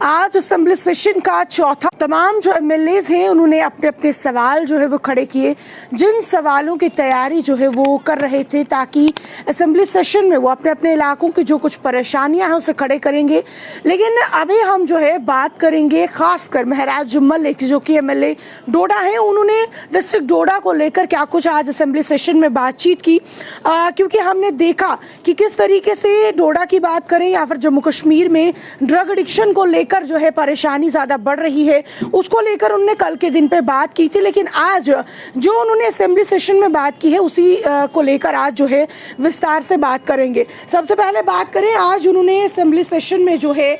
आज assembly session का चौथा तमाम जो एमएलए हैं उन्होंने अपने अपने सवाल जो है वो खड़े किए, जिन सवालों की तैयारी जो है वो कर रहे थे ताकि असेंबली सेशन में वो अपने अपने इलाकों की जो कुछ परेशानियां हैं उसे खड़े करेंगे। लेकिन अभी हम जो है बात करेंगे खासकर महराज मलिक जो कि एमएलए डोडा हैं, उन्होंने डिस्ट्रिक्ट डोडा को लेकर क्या कुछ आज असेंबली सेशन में बातचीत की, क्योंकि हमने देखा कि किस तरीके से डोडा की बात करें या फिर जम्मू कश्मीर में ड्रग एडिक्शन को लेकर जो है परेशानी ज्यादा बढ़ रही है, उसको लेकर उन्होंने कल के दिन पे बात की थी। लेकिन आज जो उन्होंने असेंबली सेशन में बात की है उसी को लेकर आज जो है विस्तार से बात करेंगे। सबसे पहले बात करें, आज उन्होंने असेंबली सेशन में जो है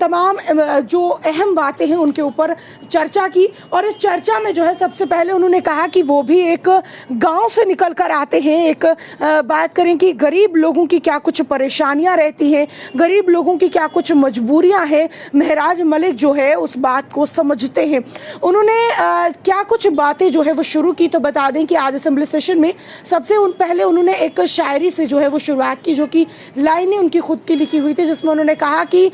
तमाम जो अहम बातें हैं उनके ऊपर चर्चा की, और इस चर्चा में जो है सबसे पहले उन्होंने कहा कि वो भी एक गांव से निकल कर आते हैं। एक बात करें कि गरीब लोगों की क्या कुछ परेशानियां रहती हैं, गरीब लोगों की क्या कुछ मजबूरियां हैं, महराज मलिक जो है उस बात को समझते हैं। उन्होंने क्या कुछ बातें जो है वो शुरू की, तो बता दें कि आज असेंबली सेशन में सबसे पहले उन्होंने एक शायरी से जो है वो शुरुआत की, जो कि लाइनें उनकी खुद की लिखी हुई थी, जिसमें उन्होंने कहा कि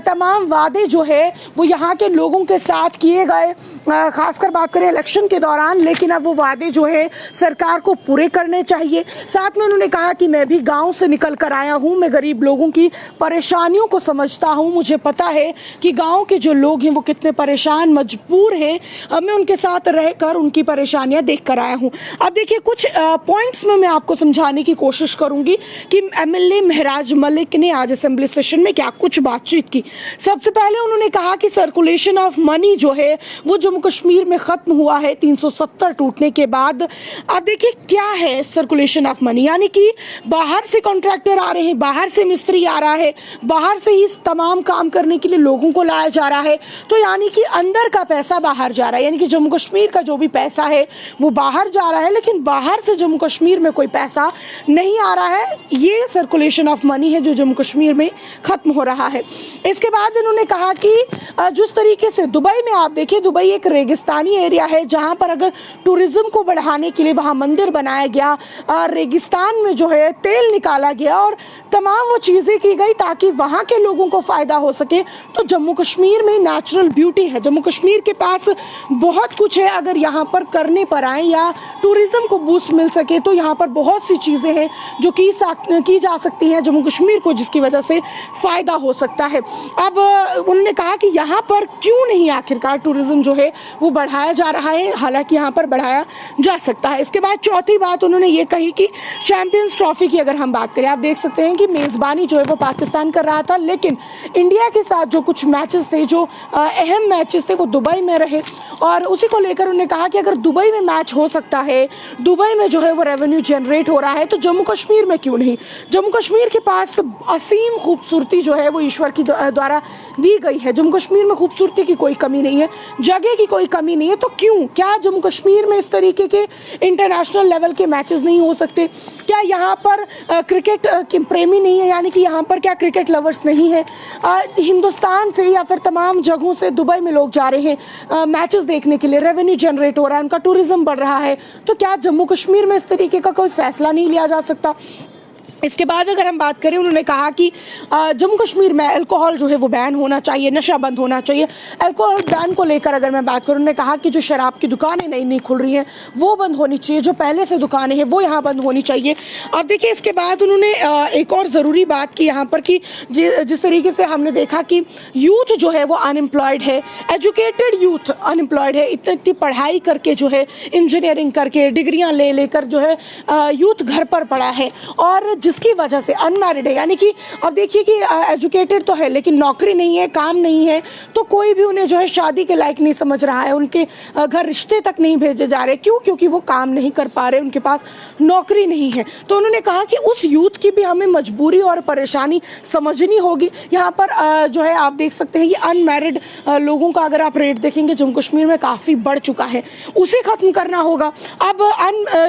तमाम वादे जो है वो यहाँ के लोगों के साथ किए गए, खासकर बात करें इलेक्शन के दौरान, लेकिन अब वो वादे जो है सरकार को पूरे करने चाहिए। साथ में उन्होंने कहा कि मैं भी गांव से निकल कर आया हूं, मैं गरीब लोगों की परेशानियों को समझता हूं, मुझे पता है कि गांव के जो लोग हैं वो कितने परेशान मजबूर हैं, अब मैं उनके साथ रहकर उनकी परेशानियां देख कर आया हूं। अब देखिए कुछ पॉइंट्स में मैं आपको समझाने की कोशिश करूंगी कि एमएलए महराज मलिक ने आज असेंबली सेशन में क्या कुछ बातचीत की। सबसे पहले उन्होंने कहा कि सर्कुलेशन ऑफ मनी जो है वो जम्मू कश्मीर में खत्म हुआ है 370 टूटने के बाद। अब देखिए क्या है सर्कुलेशन ऑफ मनी, यानी कि बाहर से कॉन्ट्रैक्टर आ रहे हैं, बाहर से मिस्त्री आ रहा है, बाहर से ही तमाम काम करने के लिए लोगों को लाया जा रहा है, तो यानी कि अंदर का पैसा बाहर जा रहा है, यानी कि जम्मू कश्मीर का जो भी पैसा है वो बाहर जा रहा है, लेकिन बाहर से जम्मू कश्मीर में कोई पैसा नहीं आ रहा है। ये सर्कुलेशन ऑफ मनी है जो जम्मू कश्मीर में खत्म हो रहा है। इसके बाद इन्होंने कहा कि जिस तरीके से दुबई में आप देखिए, दुबई एक रेगिस्तानी एरिया है जहां पर अगर टूरिज्म को बढ़ाने के लिए वहां मंदिर बनाया गया, रेगिस्तान में जो है तेल निकाला गया और तमाम वो चीजें की गई ताकि वहां के लोगों को फायदा हो सके। तो जम्मू कश्मीर में नेचुरल ब्यूटी है, जम्मू कश्मीर के पास बहुत कुछ है, अगर यहाँ पर करने पर आए या टूरिज्म को बूस्ट मिल सके तो यहाँ पर बहुत सी चीजें हैं जो की जा सकती हैं जम्मू कश्मीर को, जिसकी वजह से फायदा हो सकता है। अब उन्होंने कहा कि यहाँ पर क्यों नहीं आखिरकार टूरिज्म जो है वो बढ़ाया जा रहा है, हालांकि यहाँ पर बढ़ाया जा सकता है। इसके बाद चौथी बात उन्होंने ये कही कि चैंपियंस ट्रॉफी की अगर हम बात करें, आप देख सकते हैं कि मेजबानी जो है वो पाकिस्तान कर रहा था, लेकिन इंडिया के साथ जो कुछ मैचेस थे, जो अहम मैचेस थे वो दुबई में रहे, और उसी को लेकर उन्होंने कहा कि अगर दुबई में मैच हो सकता है, दुबई में जो है वो रेवेन्यू जनरेट हो रहा है, तो जम्मू कश्मीर में क्यों नहीं। जम्मू कश्मीर के पास असीम खूबसूरती जो है वो ईश्वर की द्वारा दी गई है, जम्मू कश्मीर में खूबसूरती की कोई कमी नहीं है, जगह की कोई कमी नहीं है, तो क्यों, क्या जम्मू कश्मीर में इस तरीके के इंटरनेशनल लेवल के मैचेस नहीं हो सकते? क्या यहाँ पर क्रिकेट के प्रेमी नहीं है, यानी कि यहाँ पर क्या क्रिकेट लवर्स नहीं है? हिंदुस्तान से या फिर तमाम जगहों से दुबई में लोग जा रहे हैं मैचेस देखने के लिए, रेवेन्यू जनरेट हो रहा है, उनका टूरिज्म बढ़ रहा है, तो क्या जम्मू कश्मीर में इस तरीके का कोई फैसला नहीं लिया जा सकता? इसके बाद अगर हम बात करें, उन्होंने कहा कि जम्मू कश्मीर में अल्कोहल जो है वो बैन होना चाहिए, नशा बंद होना चाहिए। अल्कोहल बैन को लेकर अगर मैं बात करूं, उन्होंने कहा कि जो शराब की दुकानें नई नई खुल रही हैं वो बंद होनी चाहिए, जो पहले से दुकानें हैं वो यहाँ बंद होनी चाहिए। अब देखिए इसके बाद उन्होंने एक और ज़रूरी बात की यहाँ पर कि जिस तरीके से हमने देखा कि यूथ जो है वो अनएम्प्लॉयड है, एजुकेटेड यूथ अनएम्प्लॉयड है, इतनी पढ़ाई करके जो है इंजीनियरिंग करके डिग्रियाँ ले लेकर जो है यूथ घर पर पड़ा है, और जिसकी वजह से अनमैरिड है, यानी कि अब देखिए कि एजुकेटेड तो है लेकिन नौकरी नहीं है, काम नहीं है, तो कोई भी उन्हें जो है शादी के लायक नहीं समझ रहा है, उनके घर रिश्ते तक नहीं भेजे जा रहे। क्यों? क्योंकि वो काम नहीं कर पा रहे, उनके पास नौकरी नहीं है। तो उन्होंने कहा कि उस यूथ की भी हमें मजबूरी और परेशानी समझनी होगी। यहाँ पर जो है आप देख सकते हैं ये अनमैरिड लोगों का अगर आप रेट देखेंगे जम्मू कश्मीर में काफ़ी बढ़ चुका है, उसे खत्म करना होगा। अब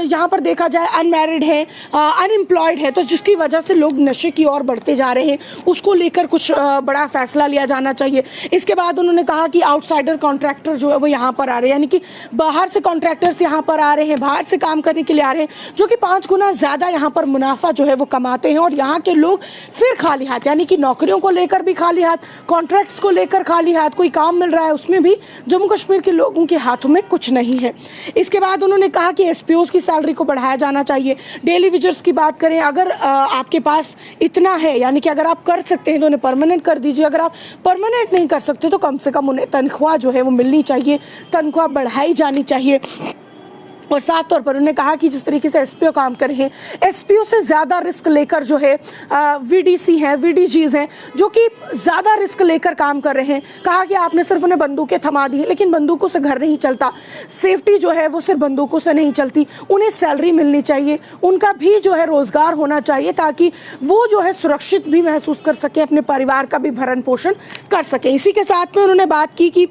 यहाँ पर देखा जाए अनमैरिड है, अनएम्प्लॉयड है, तो जिसकी वजह से लोग नशे की ओर बढ़ते जा रहे हैं, उसको लेकर कुछ बड़ा फैसला लिया जाना चाहिए। इसके बाद उन्होंने कहा कि आउटसाइडर कॉन्ट्रैक्टर जो है वो यहाँ पर आ रहे हैं, यानी कि बाहर से कॉन्ट्रैक्टर्स यहाँ पर आ रहे हैं, बाहर से काम करने के लिए आ रहे हैं, जो कि 5 गुना ज़्यादा यहाँ पर मुनाफा जो है वो कमाते हैं। और यहाँ के लोग फिर खाली हाथ, यानी कि नौकरियों को लेकर भी खाली हाथ, कॉन्ट्रैक्ट्स को लेकर खाली हाथ, कोई काम मिल रहा है उसमें भी जम्मू कश्मीर के लोगों के हाथों में कुछ नहीं है। इसके बाद उन्होंने कहा कि एसपीओज की सैलरी को बढ़ाया जाना चाहिए। डेली वेजर्स की बात करें, अगर आपके पास इतना है, यानी कि अगर आप कर सकते हैं तो उन्हें परमानेंट कर दीजिए, अगर आप परमानेंट नहीं कर सकते तो कम से कम उन्हें तनख्वाह जो है वो मिलनी चाहिए, तनख्वाह बढ़ाई जानी चाहिए। और साफ तौर पर उन्होंने कहा कि जिस तरीके से एसपीओ काम कर रहे हैं, एसपीओ से ज़्यादा रिस्क लेकर जो है वीडीसी हैं, वीडीजीज हैं, जो कि ज़्यादा रिस्क लेकर काम कर रहे हैं। कहा कि आपने सिर्फ उन्हें बंदूकें थमा दी हैं, लेकिन बंदूकों से घर नहीं चलता, सेफ्टी जो है वो सिर्फ बंदूकों से नहीं चलती। उन्हें सैलरी मिलनी चाहिए, उनका भी जो है रोज़गार होना चाहिए, ताकि वो जो है सुरक्षित भी महसूस कर सकें, अपने परिवार का भी भरण पोषण कर सकें। इसी के साथ में उन्होंने बात की कि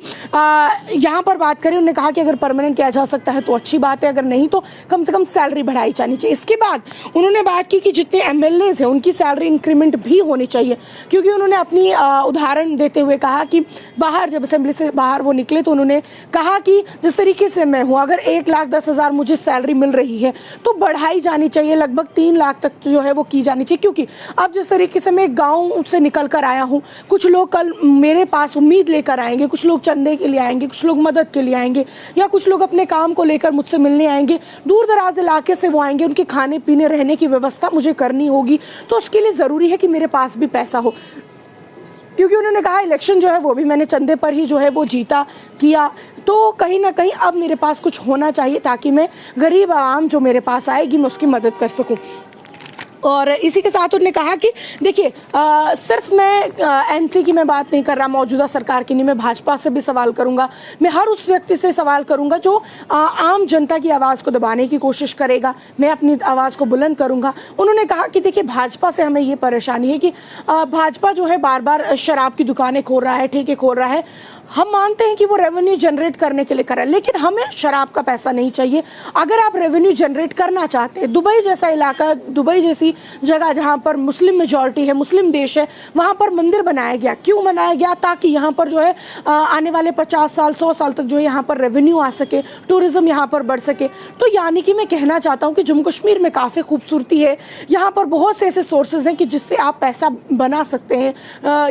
यहाँ पर बात करें, उन्होंने कहा कि अगर परमानेंट किया जा सकता है तो अच्छी बात है, अगर नहीं तो कम से कम सैलरी बढ़ाई जानी चाहिए। इसके बाद उन्होंने बात की कि जितने एमएलएज हैं उनकी सैलरी इंक्रीमेंट भी होनी चाहिए, क्योंकि उन्होंने अपनी उदाहरण देते हुए कहा कि बाहर जब असेंबली से बाहर वो निकले तो उन्होंने कहा कि जिस तरीके से मैं हूँ, अगर 1,10,000 मुझे सैलरी मिल रही है तो बढ़ाई जानी चाहिए, लगभग 3 लाख तक जो है वो की जानी चाहिए। क्योंकि अब जिस तरीके से मैं गाँव से निकल कर आया हूँ, कुछ लोग कल मेरे पास उम्मीद लेकर आएंगे, कुछ लोग चंदे के लिए आएंगे, कुछ लोग मदद के लिए आएंगे, या कुछ लोग अपने काम को लेकर मुझसे मिलने आएंगे, दूर दराज इलाके से वो आएंगे, उनके खाने पीने रहने की व्यवस्था मुझे करनी होगी, तो उसके लिए ज़रूरी है कि मेरे पास भी पैसा हो। क्योंकि उन्होंने कहा इलेक्शन जो है वो भी मैंने चंदे पर ही जो है वो जीता किया, तो कहीं ना कहीं अब मेरे पास कुछ होना चाहिए ताकि मैं गरीब आवाम जो मेरे पास आएगी मैं उसकी मदद कर सकूं। और इसी के साथ उन्होंने कहा कि देखिए, सिर्फ मैं एनसी की मैं बात नहीं कर रहा, मौजूदा सरकार की नहीं, मैं भाजपा से भी सवाल करूंगा, मैं हर उस व्यक्ति से सवाल करूंगा जो आम जनता की आवाज़ को दबाने की कोशिश करेगा, मैं अपनी आवाज़ को बुलंद करूंगा। उन्होंने कहा कि देखिए, भाजपा से हमें ये परेशानी है कि भाजपा जो है बार बार शराब की दुकानें खोल रहा है, ठेके खोल रहा है। हम मानते हैं कि वो रेवेन्यू जनरेट करने के लिए कर रहा है, लेकिन हमें शराब का पैसा नहीं चाहिए। अगर आप रेवेन्यू जनरेट करना चाहते हैं, दुबई जैसा इलाका, दुबई जैसी जगह जहां पर मुस्लिम मेजॉरिटी है, मुस्लिम देश है, वहां पर मंदिर बनाया गया। क्यों बनाया गया? ताकि यहाँ पर जो है आने वाले 50 साल 100 साल तक जो है यहाँ पर रेवेन्यू आ सके, टूरिज्म यहाँ पर बढ़ सके। तो यानी कि मैं कहना चाहता हूँ कि जम्मू कश्मीर में काफ़ी खूबसूरती है, यहाँ पर बहुत से ऐसे सोर्सेज हैं कि जिससे आप पैसा बना सकते हैं,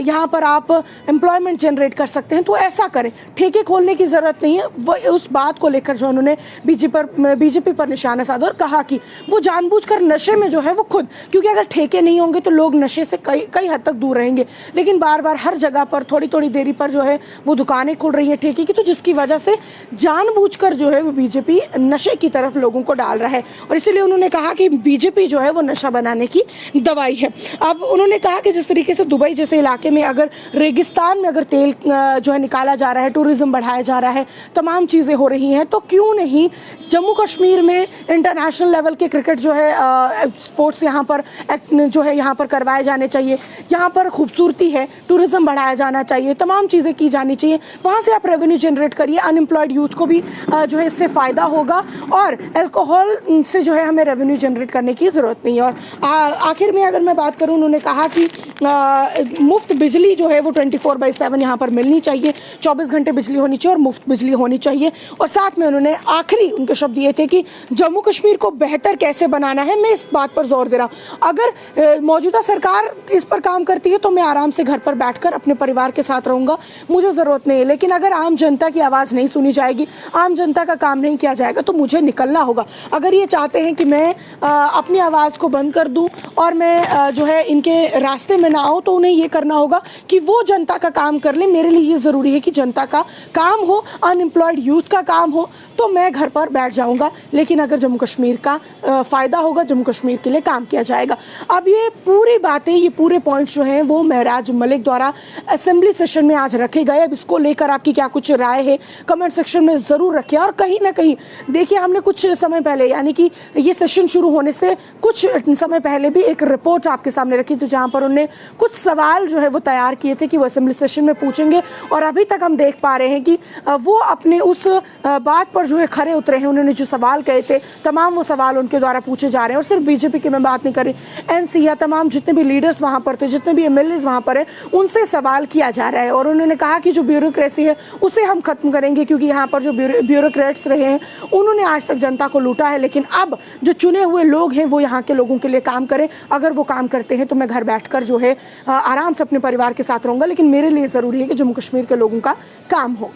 यहाँ पर आप एम्प्लॉयमेंट जनरेट कर सकते हैं। तो ऐसा करें, ठेके खोलने की जरूरत नहीं है। वो उस बात को लेकर जो उन्होंने बीजेपी पर निशाना साधा और कहा कि वो जानबूझकर नशे में जो है वो खुद, क्योंकि अगर ठेके नहीं होंगे तो लोग नशे से कई हद तक दूर रहेंगे, लेकिन बार बार हर जगह पर थोड़ी थोड़ी देरी पर जो है वो दुकानें खुल रही हैं ठेके की, तो जिसकी वजह से जानबूझकर जो है वो बीजेपी नशे की तरफ लोगों को डाल रहा है। और इसीलिए उन्होंने कहा कि बीजेपी जो है वो नशा बनाने की दवाई है। अब उन्होंने कहा कि जिस तरीके से दुबई जैसे इलाके में अगर रेगिस्तान में अगर तेल जो है निकाला जा रहा है, टूरिज्म बढ़ाया जा रहा है, तमाम चीज़ें हो रही हैं, तो क्यों नहीं जम्मू कश्मीर में इंटरनेशनल लेवल के क्रिकेट जो है स्पोर्ट्स यहाँ पर जो है यहाँ पर करवाए जाने चाहिए। यहाँ पर खूबसूरती है, टूरिज्म बढ़ाया जाना चाहिए, तमाम चीज़ें की जानी चाहिए। वहाँ से आप रेवेन्यू जनरेट करिए, अनएम्प्लॉयड यूथ को भी जो है इससे फ़ायदा होगा, और अल्कोहल से जो है हमें रेवेन्यू जनरेट करने की ज़रूरत नहीं है। और आखिर में अगर मैं बात करूँ, उन्होंने कहा कि मुफ्त बिजली जो है वो 24/7 यहाँ पर मिलनी चाहिए, 24 घंटे बिजली होनी चाहिए और मुफ्त बिजली होनी चाहिए। और साथ में उन्होंने आखिरी उनके शब्द ये थे कि जम्मू कश्मीर को बेहतर कैसे बनाना है, मैं इस बात पर जोर दे रहा हूँ। अगर मौजूदा सरकार इस पर काम करती है तो मैं आराम से घर पर बैठकर अपने परिवार के साथ रहूँगा, मुझे ज़रूरत नहीं है। लेकिन अगर आम जनता की आवाज़ नहीं सुनी जाएगी, आम जनता का काम नहीं किया जाएगा, तो मुझे निकलना होगा। अगर ये चाहते हैं कि मैं अपनी आवाज़ को बंद कर दूँ और मैं जो है इनके रास्ते में ना आऊँ, तो उन्हें ये करना होगा कि वो जनता का काम कर ले। मेरे लिए ये ज़रूरी है कि जनता का काम हो, अनएम्प्लॉयड यूथ का काम हो, तो मैं घर पर बैठ जाऊंगा। लेकिन अगर जम्मू कश्मीर का फ़ायदा होगा, जम्मू कश्मीर के लिए काम किया जाएगा। अब ये पूरी बातें, ये पूरे पॉइंट्स जो हैं वो महराज मलिक द्वारा असेंबली सेशन में आज रखे गए। अब इसको लेकर आपकी क्या कुछ राय है, कमेंट सेक्शन में ज़रूर रखें। और कहीं ना कहीं देखिए, हमने कुछ समय पहले, यानी कि ये सेशन शुरू होने से कुछ समय पहले भी एक रिपोर्ट आपके सामने रखी थी, जहाँ पर उन्होंने कुछ सवाल जो है वो तैयार किए थे कि वो असेंबली सेशन में पूछेंगे। और अभी तक हम देख पा रहे हैं कि वो अपने उस बात पर जो है खरे उतरे हैं। उन्होंने जो सवाल कहे थे, तमाम वो सवाल उनके द्वारा पूछे जा रहे हैं। और सिर्फ बीजेपी की मैं बात बात नहीं कर रही, एनसी या तमाम जितने भी लीडर्स वहाँ पर थे, जितने भी एमएलएज वहाँ पर है, उनसे सवाल किया जा रहा है। और उन्होंने कहा कि जो ब्यूरोक्रेसी है उसे हम खत्म करेंगे, क्योंकि यहाँ पर जो ब्यूरोक्रेट्स रहे हैं उन्होंने आज तक जनता को लूटा है, लेकिन अब जो चुने हुए लोग हैं वो यहाँ के लोगों के लिए काम करें। अगर वो काम करते हैं तो मैं घर बैठकर जो है आराम से अपने परिवार के साथ रहूँगा, लेकिन मेरे लिए ज़रूरी है कि जम्मू कश्मीर के लोगों का काम हो।